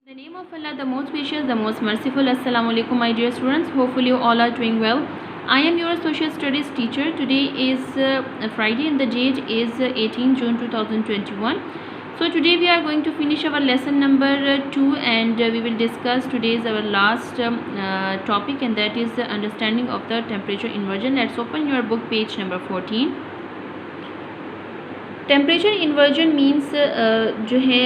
In the name of Allah, the most gracious, the most merciful. Assalamu alaikum, my dear students. Hopefully you all are doing well. I am your social studies teacher. Today is Friday and the date is 18 June 2021. So today we are going to finish our lesson number 2 and we will discuss today's our last topic, and that is the understanding of the temperature inversion. Let's open your book, page number 14. Temperature inversion means जो है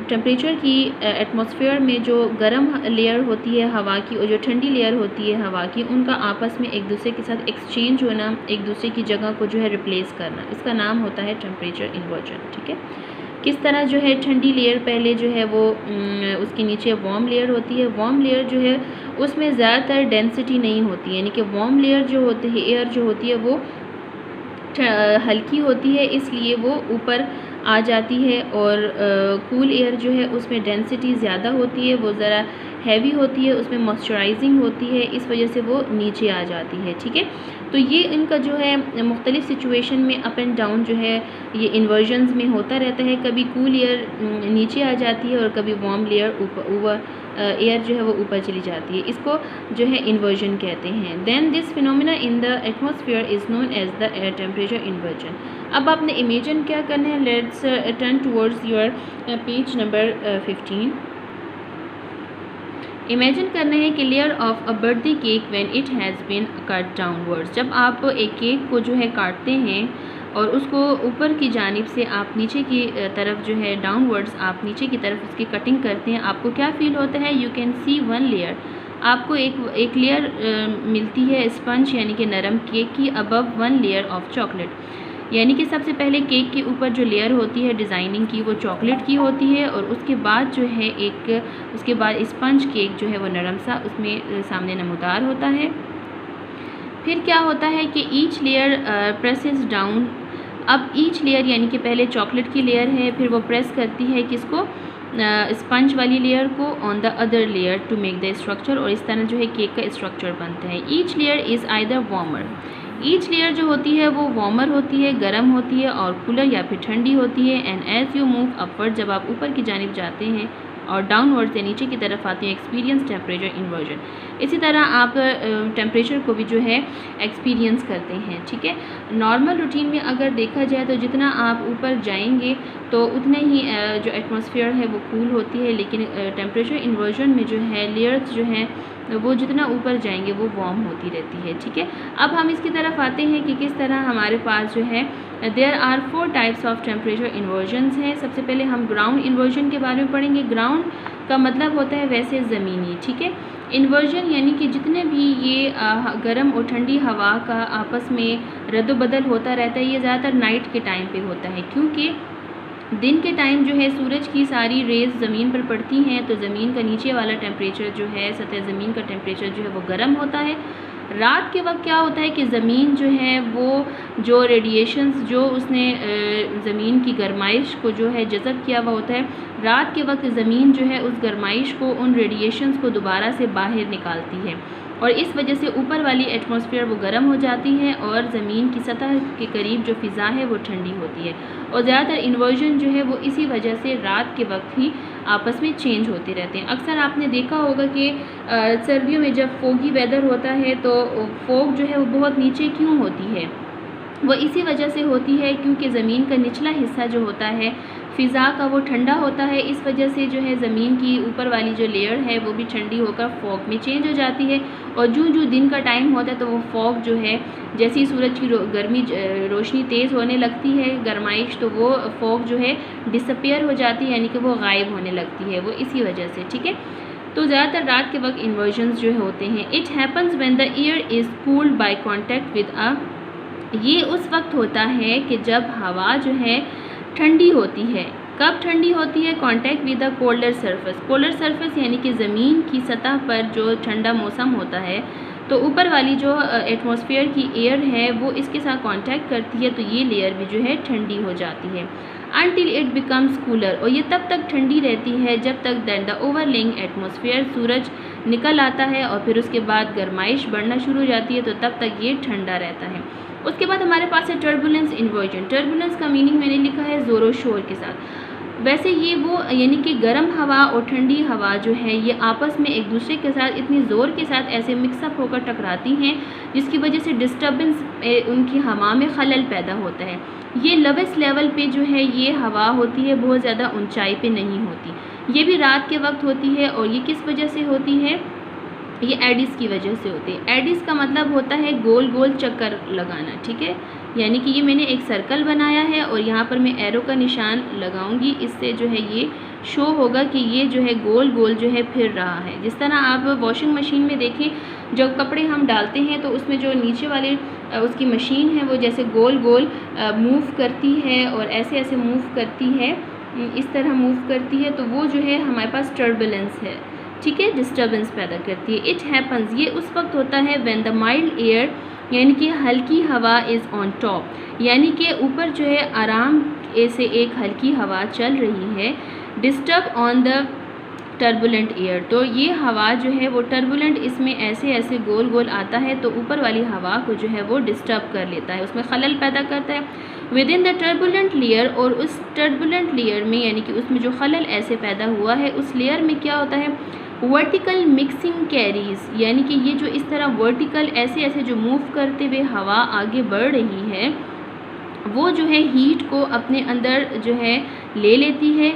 temperature की atmosphere में जो गर्म layer होती है हवा की और जो ठंडी लेयर होती है हवा की, उनका आपस में एक दूसरे के साथ एक्सचेंज होना, एक दूसरे की जगह को जो है रिप्लेस करना, इसका नाम होता है टेम्परेचर इन्वर्जन। ठीक है, किस तरह जो है ठंडी लेयर पहले जो है वो उसके नीचे वार्म लेयर होती है। वार्म लेयर जो है उसमें ज़्यादातर डेंसिटी नहीं होती है, यानी कि वार्म लेयर जो होती है, एयर जो होती है वो हल्की होती है, इसलिए वो ऊपर आ जाती है, और कूल एयर जो है उसमें डेंसिटी ज़्यादा होती है, वो ज़रा हैवी होती है, उसमें मॉइस्चराइजिंग होती है, इस वजह से वो नीचे आ जाती है। ठीक है, तो ये इनका जो है मुख्तलिफ़ सिचुएशन में अप एंड डाउन जो है ये इन्वर्जन्स में होता रहता है। कभी कूल एयर नीचे आ जाती है और कभी वार्म लेयर ऊपर एयर जो है वो ऊपर चली जाती है, इसको जो है इन्वर्जन कहते हैं। Then this phenomena in the atmosphere is known as the temperature inversion. अब आपने इमेजिन क्या करना है, let's turn towards your page number 15। Imagine करना है कि layer of a birthday cake when it has been cut downwards. जब आप एक केक को जो है काटते हैं और उसको ऊपर की जानिब से आप नीचे की तरफ जो है डाउनवर्ड्स आप नीचे की तरफ उसकी कटिंग करते हैं, आपको क्या फ़ील होता है? You can see one layer, आपको एक लेयर मिलती है स्पंज यानी कि नरम केक की, above one layer of chocolate, यानी कि सबसे पहले केक के ऊपर जो लेयर होती है डिज़ाइनिंग की वो चॉकलेट की होती है, और उसके बाद जो है उसके बाद स्पंज केक जो है वो नरम सा उसमें सामने नमूदार होता है। फिर क्या होता है कि ईच लेयर प्रेसेस डाउन। अब ईच लेयर यानी कि पहले चॉकलेट की लेयर है, फिर वो प्रेस करती है किसको? स्पंज वाली लेयर को on the other layer to make the structure, और इस तरह जो है केक का स्ट्रक्चर बनता है। Each layer is either warmer, each layer जो होती है वो वार्मर होती है, गर्म होती है, और कूलर या फिर ठंडी होती है। And as you move upward, जब आप ऊपर की जानिब जाते हैं और डाउनवर्ड से नीचे की तरफ आते हैं, एक्सपीरियंस टेम्परेचर इन्वर्जन। इसी तरह आप टेम्परेचर को भी जो है एक्सपीरियंस करते हैं। ठीक है, नॉर्मल रूटीन में अगर देखा जाए तो जितना आप ऊपर जाएंगे तो उतने ही जो एटमॉस्फेयर है वो कूल होती है, लेकिन टेम्परेचर इन्वर्जन में जो है लेयर्स जो हैं वो जितना ऊपर जाएंगे वो वार्म होती रहती है। ठीक है, अब हम इसकी तरफ आते हैं कि किस तरह हमारे पास जो है there are 4 types of temperature inversions हैं। सबसे पहले हम ग्राउंड इन्वर्जन के बारे में पढ़ेंगे। ग्राउंड का मतलब होता है वैसे ज़मीनी। ठीक है, इन्वर्जन यानी कि जितने भी ये गर्म और ठंडी हवा का आपस में रद्द-बदल होता रहता है, ये ज़्यादातर नाइट के टाइम पे होता है, क्योंकि दिन के टाइम जो है सूरज की सारी रेज़ ज़मीन पर पड़ती हैं, तो ज़मीन का नीचे वाला टेम्परेचर जो है, सतह ज़मीन का टेम्परेचर जो है वो गर्म होता है। रात के वक्त क्या होता है कि ज़मीन जो है वो जो रेडिएशंस जो उसने ज़मीन की गर्माइश को जो है जज़ब किया हुआ होता है, रात के वक्त ज़मीन जो है उस गर्माइश को, उन रेडिएशंस को दोबारा से बाहर निकालती है, और इस वजह से ऊपर वाली एटमॉस्फेयर वो गर्म हो जाती है और ज़मीन की सतह के करीब जो फ़िज़ा है वो ठंडी होती है। और ज़्यादातर इन्वर्जन जो है वो इसी वजह से रात के वक्त ही आपस में चेंज होते रहते हैं। अक्सर आपने देखा होगा कि सर्दियों में जब फोगी वेदर होता है तो फोग जो है वो बहुत नीचे क्यों होती है? वो इसी वजह से होती है क्योंकि ज़मीन का निचला हिस्सा जो होता है फ़िज़ा का वो ठंडा होता है, इस वजह से जो है ज़मीन की ऊपर वाली जो लेयर है वो भी ठंडी होकर फॉग में चेंज हो जाती है। और जो दिन का टाइम होता है तो वो फॉग जो है जैसे ही सूरज की गर्मी रोशनी तेज़ होने लगती है, गर्माइश, तो वो फॉग जो है डिसअपियर हो जाती है, यानी कि वो गायब होने लगती है, वो इसी वजह से। ठीक है, तो ज़्यादातर रात के वक्त इन्वर्जन्स जो होते हैं। It happens when the air is cooled by contact with a, ये उस वक्त होता है कि जब हवा जो है ठंडी होती है। कब ठंडी होती है? Contact with the colder surface. Colder surface यानी कि ज़मीन की सतह पर जो ठंडा मौसम होता है, तो ऊपर वाली जो एटमॉस्फेयर की एयर है वो इसके साथ कांटेक्ट करती है, तो ये लेयर भी जो है ठंडी हो जाती है। अनटिल इट बिकम्स कूलर, और ये तब तक ठंडी रहती है जब तक दैन द ओवरलेइंग एटमॉस्फेयर, सूरज निकल आता है और फिर उसके बाद गर्माइश बढ़ना शुरू हो जाती है, तो तब तक ये ठंडा रहता है। उसके बाद हमारे पास है टर्बुलेंस इन्वर्जन। टर्बुलेंस का मीनिंग मैंने लिखा है ज़ोरों शोर के साथ। वैसे ये वो यानी कि गर्म हवा और ठंडी हवा जो है ये आपस में एक दूसरे के साथ इतनी ज़ोर के साथ ऐसे मिक्सअप होकर टकराती हैं जिसकी वजह से डिस्टर्बेंस उनकी हवा में खलल पैदा होता है। ये लोवेस्ट लेवल पे जो है ये हवा होती है, बहुत ज़्यादा ऊंचाई पे नहीं होती। ये भी रात के वक्त होती है और ये किस वजह से होती है? ये एडिस की वजह से होती है। एडिस का मतलब होता है गोल गोल चक्कर लगाना, ठीक है। यानी कि ये मैंने एक सर्कल बनाया है और यहाँ पर मैं एरो का निशान लगाऊंगी, इससे जो है ये शो होगा कि ये जो है गोल गोल जो है फिर रहा है। जिस तरह आप वॉशिंग मशीन में देखें, जब कपड़े हम डालते हैं तो उसमें जो नीचे वाले उसकी मशीन है वो जैसे गोल गोल मूव करती है और ऐसे ऐसे मूव करती है, इस तरह मूव करती है, तो वो जो है हमारे पास टर्बुलेंस है, ठीक है, डिस्टर्बेंस पैदा करती है। इट हैपन्स, ये उस वक्त होता है व्हेन द माइल्ड एयर यानी कि हल्की हवा इज़ ऑन टॉप, यानी कि ऊपर जो है आराम से एक हल्की हवा चल रही है, disturb on the turbulent air, तो ये हवा जो है वो टर्बुलेंट इसमें ऐसे ऐसे गोल गोल आता है तो ऊपर वाली हवा को जो है वो डिस्टर्ब कर लेता है, उसमें खलल पैदा करता है with in the turbulent layer. और उस टर्बुलेंट लेयर में यानी कि उसमें जो खलल ऐसे पैदा हुआ है उस लेयर में क्या होता है? वर्टिकल मिक्सिंग कैरीज, यानी कि ये जो इस तरह वर्टिकल ऐसे ऐसे जो मूव करते हुए हवा आगे बढ़ रही है वो जो है हीट को अपने अंदर जो है ले लेती है,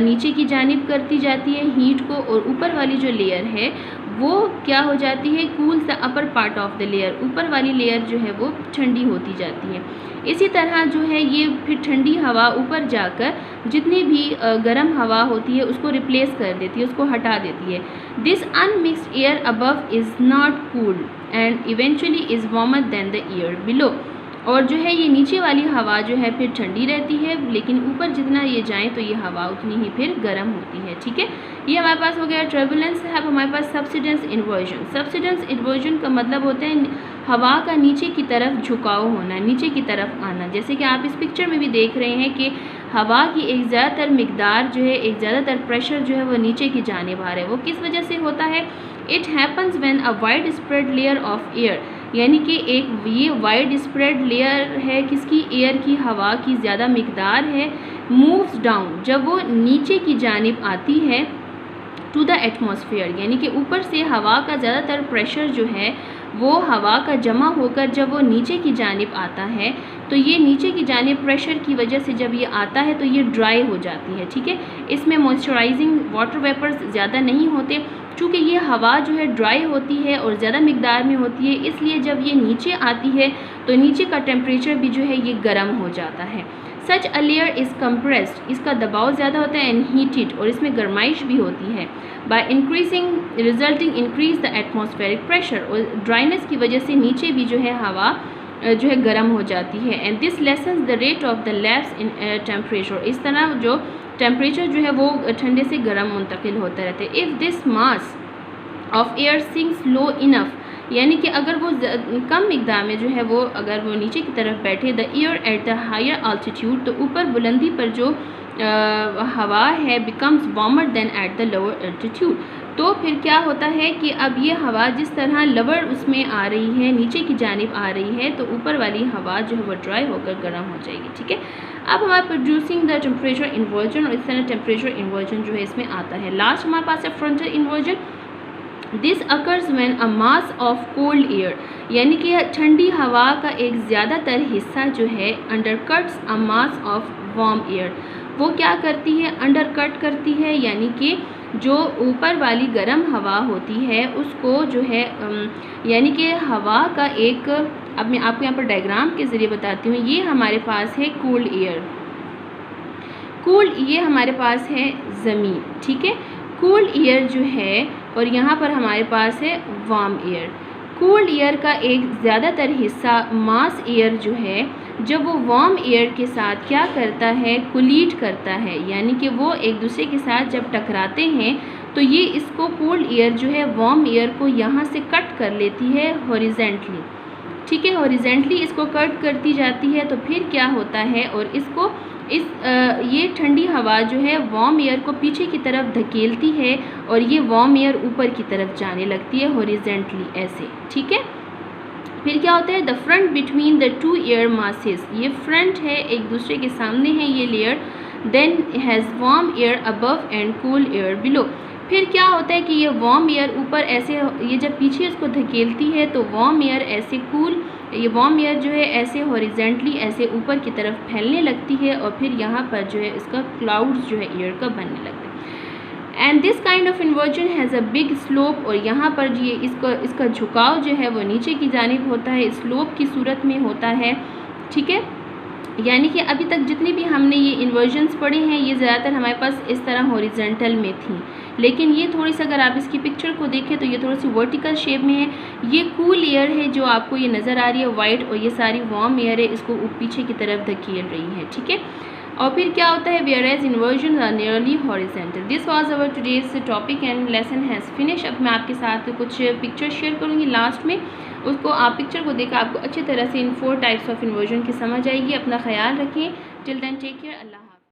नीचे की जानिब करती जाती है हीट को, और ऊपर वाली जो लेयर है वो क्या हो जाती है? Cools the upper part of the layer, ऊपर वाली लेयर जो है वो ठंडी होती जाती है। इसी तरह जो है ये फिर ठंडी हवा ऊपर जाकर जितनी भी गर्म हवा होती है उसको रिप्लेस कर देती है, उसको हटा देती है। This unmixed air above is not cooled and eventually is warmer than the air below, और जो है ये नीचे वाली हवा जो है फिर ठंडी रहती है, लेकिन ऊपर जितना ये जाएं तो ये हवा उतनी ही फिर गर्म होती है, ठीक है। ये हमारे पास हो गया टर्बुलेंस है। अब हमारे पास सब्सिडेंस इन्वर्जन। सब्सिडेंस इन्वर्जन का मतलब होता है हवा का नीचे की तरफ झुकाव होना, नीचे की तरफ आना। जैसे कि आप इस पिक्चर में भी देख रहे हैं कि हवा की एक ज़्यादातर मिकदार जो है, एक ज़्यादातर प्रेशर जो है वो नीचे की जानिब आ रहा है। वो किस वजह से होता है? It happens when a wide spread layer of air, यानी कि एक ये वाइड स्प्रेड लेयर है किसकी? एयर की, हवा की ज़्यादा मिकदार है, मूव्स डाउन, जब वो नीचे की जानिब आती है टू द एटमॉस्फेयर, यानी कि ऊपर से हवा का ज़्यादातर प्रेशर जो है वो हवा का जमा होकर जब वो नीचे की जानिब आता है तो ये नीचे की जानिब प्रेशर की वजह से जब ये आता है तो ये ड्राई हो जाती है, ठीक है। इसमें मॉइस्चराइजिंग वाटर वेपर्स ज़्यादा नहीं होते, चूँकि ये हवा जो है ड्राई होती है और ज़्यादा मिकदार में होती है, इसलिए जब ये नीचे आती है तो नीचे का टेम्परेचर भी जो है ये गर्म हो जाता है। सच अ लेयर इज़ कंप्रेस्ड, इसका दबाव ज़्यादा होता है, एंड हीटेड, और इसमें गर्माइश भी होती है, by increasing resulting increase the atmospheric pressure, और ड्राइनेस की वजह से नीचे भी जो है हवा जो है गर्म हो जाती है। And this lessons the rate of the lapse in temperature, इस तरह जो टेम्परेचर जो है वो ठंडे से गर्म मुंतकिल होता रहता है। If this mass of air sinks low enough, यानी कि अगर वो कम मिकदार में जो है वो अगर वो नीचे की तरफ बैठे, the air at the higher altitude, तो ऊपर बुलंदी पर जो हवा है becomes warmer than at the lower altitude, तो फिर क्या होता है कि अब ये हवा जिस तरह लोअर उसमें आ रही है, नीचे की जानिब आ रही है, तो ऊपर वाली हवा जो है वो ड्राई होकर गर्म हो जाएगी, ठीक है। अब हमारे प्रोड्यूसिंग द टेम्परेचर इन्वर्जन, और इस तरह टेम्परेचर इन्वर्जन जो है इसमें आता है। लास्ट हमारे पास है frontal inversion. This occurs when a mass of cold air, यानी कि ठंडी हवा का एक ज़्यादातर हिस्सा जो है अंडरकट्स अ मास ऑफ वार्म एयर, वो क्या करती है? अंडरकट करती है, यानी कि जो ऊपर वाली गर्म हवा होती है उसको जो है यानी कि हवा का एक, अब मैं आपको यहाँ पर डायग्राम के ज़रिए बताती हूँ। ये हमारे पास है कूल्ड एयर, कूल्ड ये हमारे पास है ज़मीन, ठीक है। कूल्ड एयर जो है और यहाँ पर हमारे पास है वार्म एयर। कूल्ड एयर का एक ज़्यादातर हिस्सा मास एयर जो है, जब वो वार्म एयर के साथ क्या करता है? कोलीड करता है, यानी कि वो एक दूसरे के साथ जब टकराते हैं तो ये इसको कूल्ड एयर जो है वार्म एयर को यहाँ से कट कर लेती है हॉरिजेंटली, ठीक है। हॉरिजेंटली इसको कट करती जाती है, तो फिर क्या होता है? और इसको ये ठंडी हवा जो है वार्म एयर को पीछे की तरफ धकेलती है और ये वार्म एयर ऊपर की तरफ जाने लगती है हॉरिजेंटली ऐसे, ठीक है। फिर क्या होता है? The front between the two air masses, ये फ्रंट है, एक दूसरे के सामने है ये layer, then has warm air above and cool air below. फिर क्या होता है कि ये वार्म एयर ऊपर ऐसे, ये जब पीछे इसको धकेलती है तो वार्म एयर ऐसे कूल, ये वार्म एयर जो है ऐसे हॉरिजेंटली ऐसे ऊपर की तरफ फैलने लगती है और फिर यहाँ पर जो है इसका क्लाउड्स जो है एयर का बनने लगता है। And this kind of inversion has a big slope, और यहाँ पर ये इसका झुकाव जो है वो नीचे की जानिब होता है, स्लोप की सूरत में होता है। ठीक है, यानी कि अभी तक जितनी भी हमने ये इन्वर्जन्स पढ़े हैं ये ज़्यादातर हमारे पास इस तरह हॉरिजेंटल में थी, लेकिन ये थोड़ी सी अगर आप इसकी पिक्चर को देखें तो ये थोड़ी सी वर्टिकल शेप में है। ये कूल एयर है जो आपको ये नज़र आ रही है वाइट, और ये सारी वार्म एयर है, इसको पीछे की तरफ धकेल रही है। ठीक है, और फिर क्या होता है, whereas inversion are nearly horizontal. This was our today's topic and lesson has finish. अब मैं आपके साथ कुछ पिक्चर शेयर करूँगी लास्ट में, उसको आप पिक्चर को देखकर आपको अच्छी तरह से इन 4 टाइप्स ऑफ इन्वर्जन की समझ आएगी। अपना ख्याल रखें। टिल देन टेक केयर, अल्लाह हाफ़िज़।